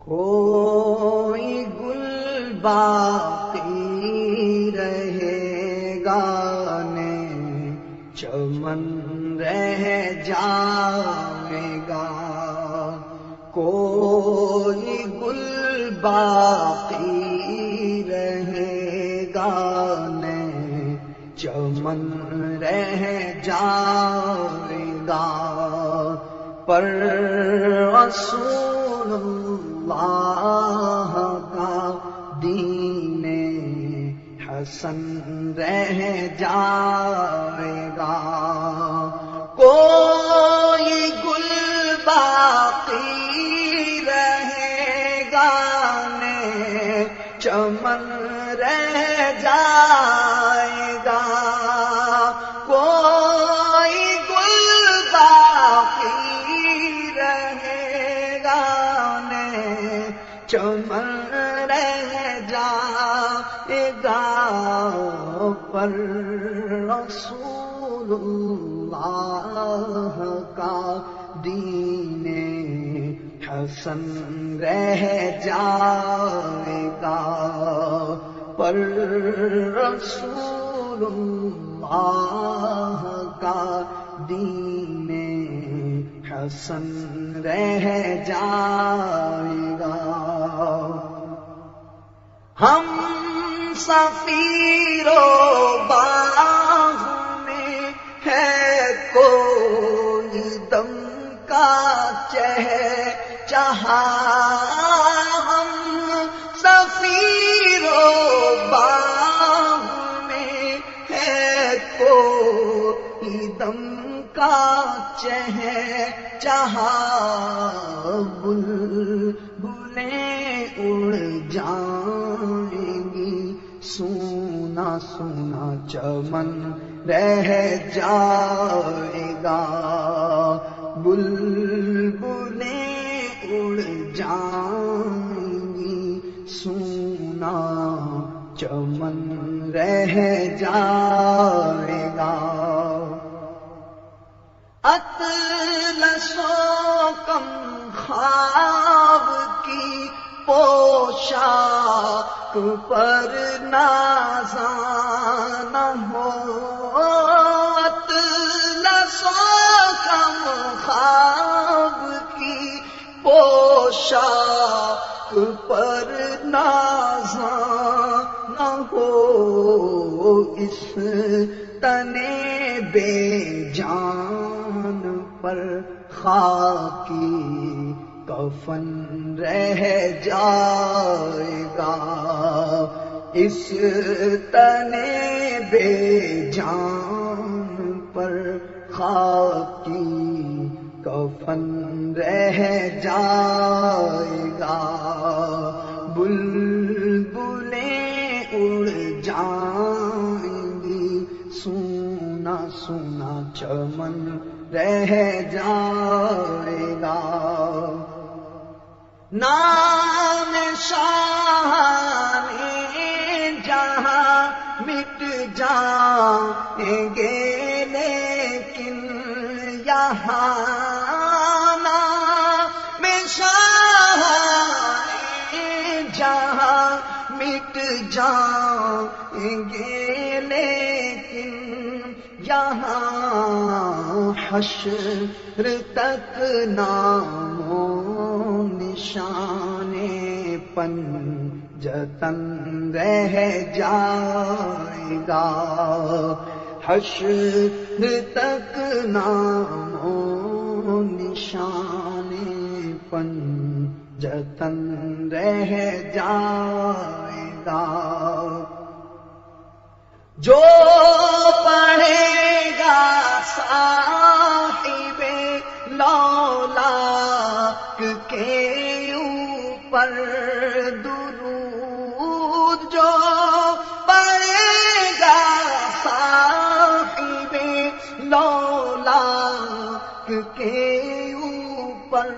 کوئی گل باقی رہے گا نے چمن رہ جائے گا، کوئی گل باقی رہے گا نے چمن رہ جائے گا، پر رسول اللہ کا دین حسن رہ جائے گا، کوئی گل باقی رہے گا نے چمن رہ جائے گا، کوئی گل باقی رہے گا نے چمن رہ جائے گا، پر رسول اللہ کا دین حسن رہ جائے گا، پر رسول اللہ کا دین حسن رہ جائے گا۔ ہم سفیر و باغ میں ہے کوئی دم کا چہچہا، ہم سفیر و باغ میں ہے کوئی دم کا چہچہا، بلبلیں اڑ جائیں گی، سونا سونا چمن رہ جائے گا، بلبلیں اڑ جائیں گی، سونا چمن رہ جائے گا، اطلس و کم خواب کی پوشاک پر نازانا ہو، اطلس و کم خواب کی پوشاک پر نازانا ہو، اس تنے بے جان پر خاکی کفن رہ جائے گا، اس تنے بے جان پر خاکی کفن رہ جائے گا، بلبلیں اڑ جائیں گی، سونا سونا چمن رہ جائے گا، نام شاہان جہاں مٹ جائیں گے، لیکن یہاں نام شاہان جہاں مٹ جائیں گے، لیکن یہاں حشر تک نام و نشان پنجتن رہ جائے گا، حشر تک نام و نشان پنجتن رہ جائے گا، جو پڑھے گا صاحب لولاک کے اوپر درود، جو پڑھے گا صاحب لولاک کے اوپر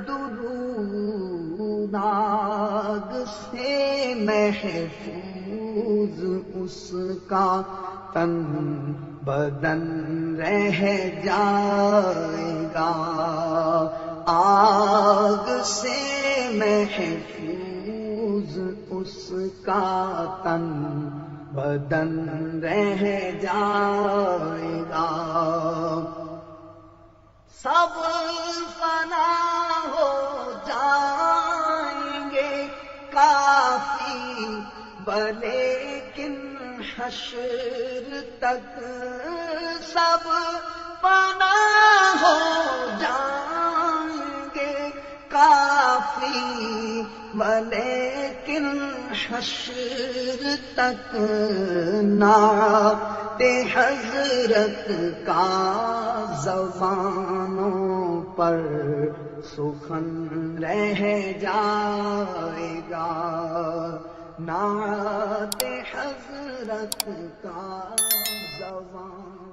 درود، آگ سے محفوظ اس کا تن بدن رہ جائے گا، آگ سے محفوظ اس کا تن بدن رہ جائے گا. سب فنا ہو جائیں گے کافی لیکن حشر تک سب فنا ہو جائیں گے کافی لیکن حشر تک نعت حضرت کا زبانوں پر سخن رہ جائے گا. نعت حضرت کا زبان